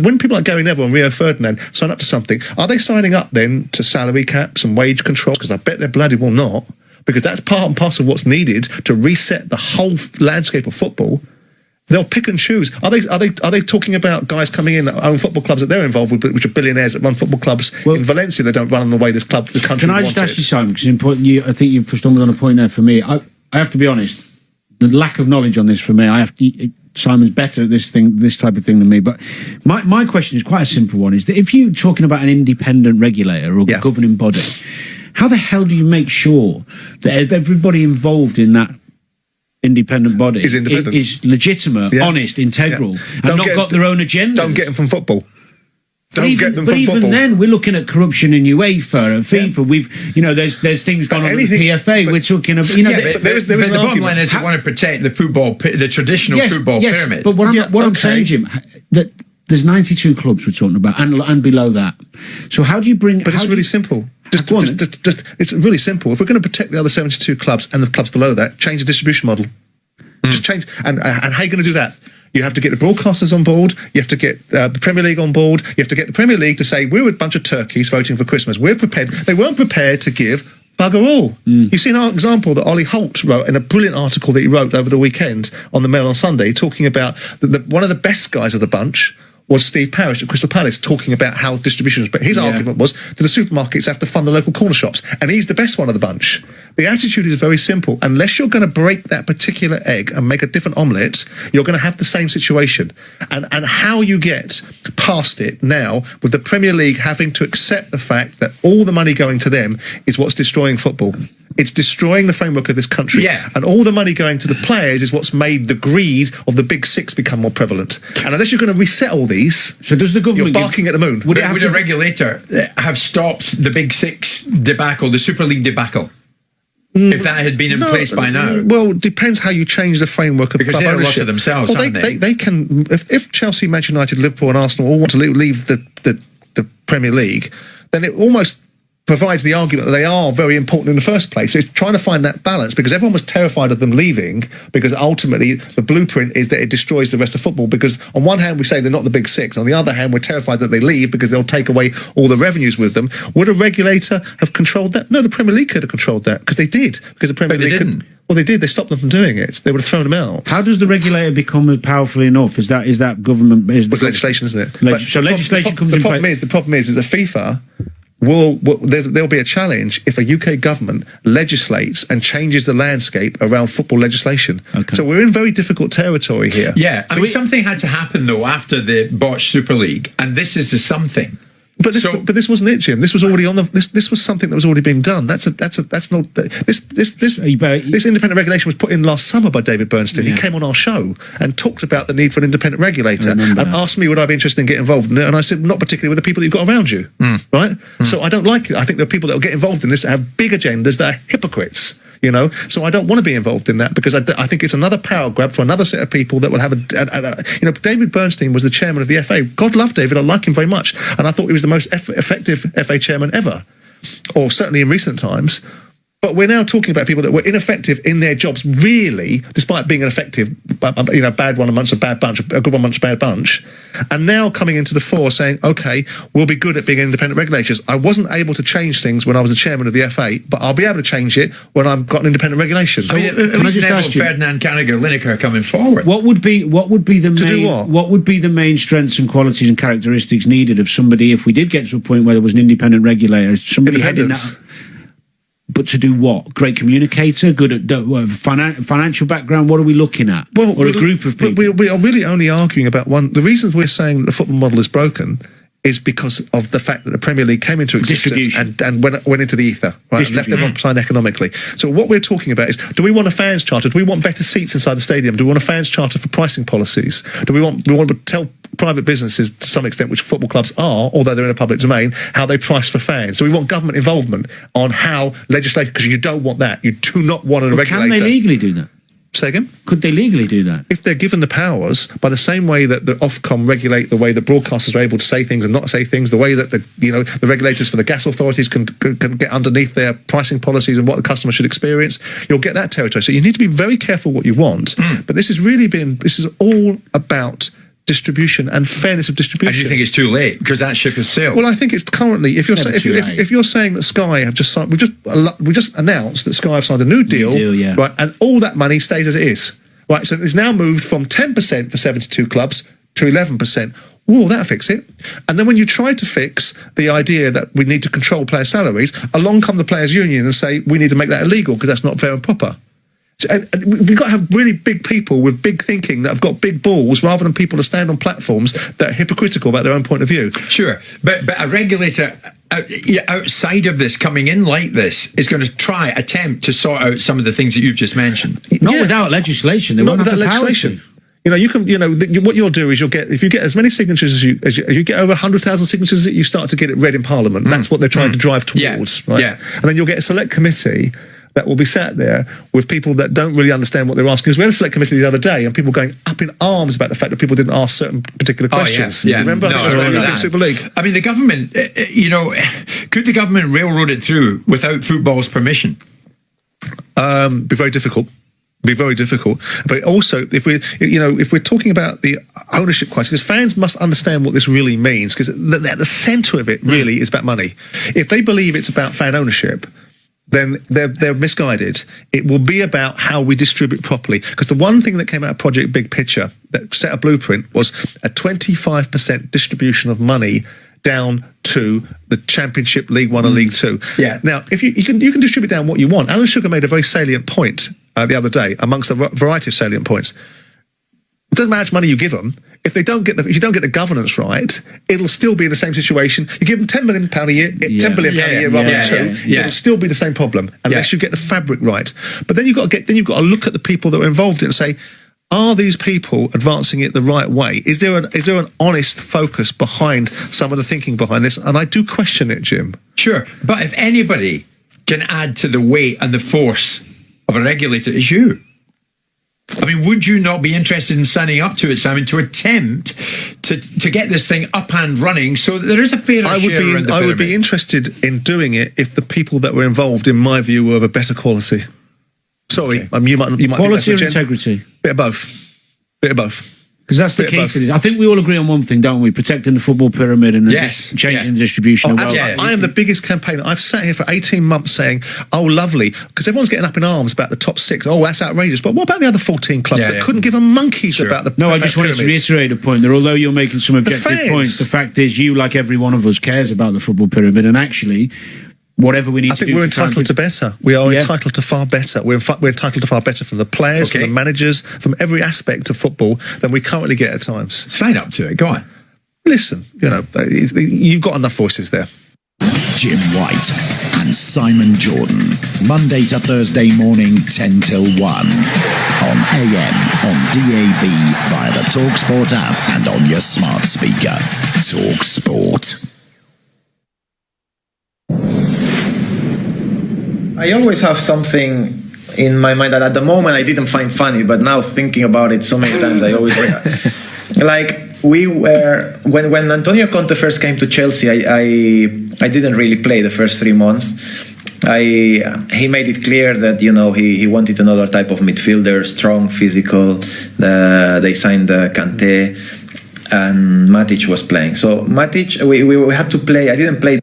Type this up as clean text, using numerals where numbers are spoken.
when people like Gary Neville and Rio Ferdinand sign up to something, are they signing up then to salary caps and wage controls? Because I bet they're bloody well not, because that's part and parcel of what's needed to reset the whole landscape of football. They'll pick and choose. Are they talking about guys coming in that own football clubs that they're involved with, which are billionaires that run football clubs in Valencia? They don't run them the way the country wants it. Can I just ask you something? Because important. I think you've pushed on a point there for me. I have to be honest. The lack of knowledge on this for me. Simon's better at this type of thing than me. But my question is quite a simple one: is that if you're talking about an independent regulator or governing body, how the hell do you make sure that everybody involved in that independent body is legitimate, honest, integral, and not got their own agenda? Don't get them from football. But even then, we're looking at corruption in UEFA and FIFA. We've, there's things going on with the PFA. We're talking about, the bottom line is you want to protect the traditional football pyramid. But what I'm saying, Jim, that there's 92 clubs we're talking about, and below that. So how do you bring? But it's really simple. It's really simple. If we're going to protect the other 72 clubs and the clubs below that, change the distribution model. Just change. And how are you going to do that? You have to get the broadcasters on board. You have to get the Premier League on board. You have to get the Premier League to say, we're a bunch of turkeys voting for Christmas. We're prepared. They weren't prepared to give bugger all. You see an example that Ollie Holt wrote in a brilliant article that he wrote over the weekend on the Mail on Sunday, talking about one of the best guys of the bunch was Steve Parish at Crystal Palace, talking about how distribution is. But his argument was that the supermarkets have to fund the local corner shops, and he's the best one of the bunch. The attitude is very simple. Unless you're going to break that particular egg and make a different omelette, you're going to have the same situation. And how you get past it now, with the Premier League having to accept the fact that all the money going to them is what's destroying football. It's destroying the framework of this country. And all the money going to the players is what's made the greed of the big six become more prevalent. And unless you're going to reset all these, so does the government, you're barking at the moon. Would a regulator have stopped the big six debacle, the Super League debacle? If that had been in place by now? Well, it depends how you change the framework of because club ownership. Because they're a lot of themselves, aren't they? They can, if Chelsea, Manchester United, Liverpool and Arsenal all want to leave the Premier League, then it almost provides the argument that they are very important in the first place. So it's trying to find that balance, because everyone was terrified of them leaving, because ultimately the blueprint is that it destroys the rest of football. Because on one hand we say they're not the big six, on the other hand we're terrified that they leave because they'll take away all the revenues with them. Would a regulator have controlled that? No, the Premier League could have controlled that, because they did. Because the Premier League didn't. Well, they did. They stopped them from doing it. They would have thrown them out. How does the regulator become as powerful enough? Is that government? It's legislation, isn't it? So legislation comes in place. The problem is that FIFA there'll be a challenge if a UK government legislates and changes the landscape around football legislation. So we're in very difficult territory here. Yeah, I mean, something had to happen though after the botched Super League, and this is the something. But this wasn't it, Jim. This was already on the. This was something that was already being done. That's not this independent regulation was put in last summer by David Bernstein. He came on our show and talked about the need for an independent regulator and asked me would I be interested in getting involved in it, and I said not particularly with the people that you've got around you, right? So I don't like it. I think there are people that will get involved in this that have big agendas that are hypocrites. So I don't want to be involved in that, because I think it's another power grab for another set of people that will have David Bernstein was the chairman of the FA. God love David, I like him very much, and I thought he was the most effective FA chairman ever, or certainly in recent times. But we're now talking about people that were ineffective in their jobs, really, despite being an effective, bad one amongst a bad bunch, a good one amongst a bad bunch, and now coming into the fore saying, OK, we'll be good at being independent regulators. I wasn't able to change things when I was the chairman of the FA, but I'll be able to change it when I've got an independent regulation. I mean, at least Neville, Ferdinand, Carragher, Lineker are coming forward. What would be the main strengths and qualities and characteristics needed of somebody if we did get to a point where there was an independent regulator, somebody heading that? But to do what? Great communicator, good at financial background. What are we looking at? Or a group of people? We are really only arguing about one. The reasons we're saying the football model is broken is because of the fact that the Premier League came into existence and went into the ether, right, and left everyone behind economically. So what we're talking about is, do we want a fans charter? Do we want better seats inside the stadium? Do we want a fans charter for pricing policies? Do we want to tell private businesses, to some extent, which football clubs are, although they're in a public domain, how they price for fans? Do we want government involvement on how legislation, because you don't want that. You do not want a regulator. Can they legally do that? Say again? Could they legally do that? If they're given the powers, by the same way that the Ofcom regulate the way that broadcasters are able to say things and not say things, the way that the regulators for the gas authorities can get underneath their pricing policies and what the customer should experience, you'll get that territory. So you need to be very careful what you want. But this is all about distribution and fairness of distribution. And do you think it's too late because that ship has sailed? Well, I think it's currently. If you're Never too late. if you're saying that Sky have just signed, we just announced that Sky have signed a new deal, yeah. right? And all that money stays as it is, right? So it's now moved from 10% for 72 clubs to 11%. Well, that'll fix it. And then when you try to fix the idea that we need to control player salaries, along come the players' union and say we need to make that illegal because that's not fair and proper. And we've got to have really big people with big thinking that have got big balls rather than people that stand on platforms that are hypocritical about their own point of view. Sure, but a regulator outside of this coming in like this is going to attempt to sort out some of the things that you've just mentioned. Not without legislation. They Not won't have without the power legislation. to. What you'll do is if you get as many signatures as you get over 100,000 signatures, you start to get it read in Parliament. That's what they're trying to drive towards, right? Yeah. And then you'll get a select committee that will be sat there with people that don't really understand what they're asking. Because we had a select committee the other day and people going up in arms about the fact that people didn't ask certain particular questions. Yeah. Remember? No, I think it was about I remember European that. Super League. I mean, the government, could the government railroad it through without football's permission? Be very difficult. But also, if we're talking about the ownership crisis, because fans must understand what this really means, because at the centre of it really is about money. If they believe it's about fan ownership, then they're misguided. It will be about how we distribute properly. Because the one thing that came out of Project Big Picture that set a blueprint was a 25% distribution of money down to the Championship, League One and League Two. Yeah. Now, if you can distribute down what you want. Alan Sugar made a very salient point the other day, amongst a variety of salient points. It doesn't matter how much money you give them. If you don't get the governance right, it'll still be in the same situation. You give them £10 million a year, £10 billion a year rather than two. It'll still be the same problem unless you get the fabric right. But then you've got to look at the people that are involved in it and say, are these people advancing it the right way? Is there an honest focus behind some of the thinking behind this? And I do question it, Jim. Sure, but if anybody can add to the weight and the force of a regulator, it's you. I mean, would you not be interested in signing up to it, Simon, to attempt to get this thing up and running so that there is a fairer share around the pyramid? I would be interested in doing it if the people that were involved, in my view, were of a better quality. Sorry, you might Quality think or integrity? Bit of both. Because that's the Bit key of to this. I think we all agree on one thing, don't we? Protecting the football pyramid and changing the distribution. I am the biggest campaigner. I've sat here for 18 months saying, oh, lovely, because everyone's getting up in arms about the top six. Oh, that's outrageous. But what about the other 14 clubs that couldn't give a monkeys about the No, I just wanted to reiterate a point that although you're making some objective points, the fact is you, like every one of us, cares about the football pyramid, and actually whatever we need to do. I think we're entitled to better. We are entitled to far better. We're entitled to far better from the players, from the managers, from every aspect of football than we currently get at times. Sign up to it. Go on. Listen, you've got enough voices there. Jim White and Simon Jordan, Monday to Thursday morning, 10 till 1. On AM, on DAB, via the TalkSport app and on your smart speaker. TalkSport. I always have something in my mind that at the moment I didn't find funny, but now thinking about it so many times, I always like we were when Antonio Conte first came to Chelsea. I didn't really play the first 3 months. He made it clear that he wanted another type of midfielder, strong, physical. They signed Kante, and Matic was playing. So Matic, we had to play. I didn't play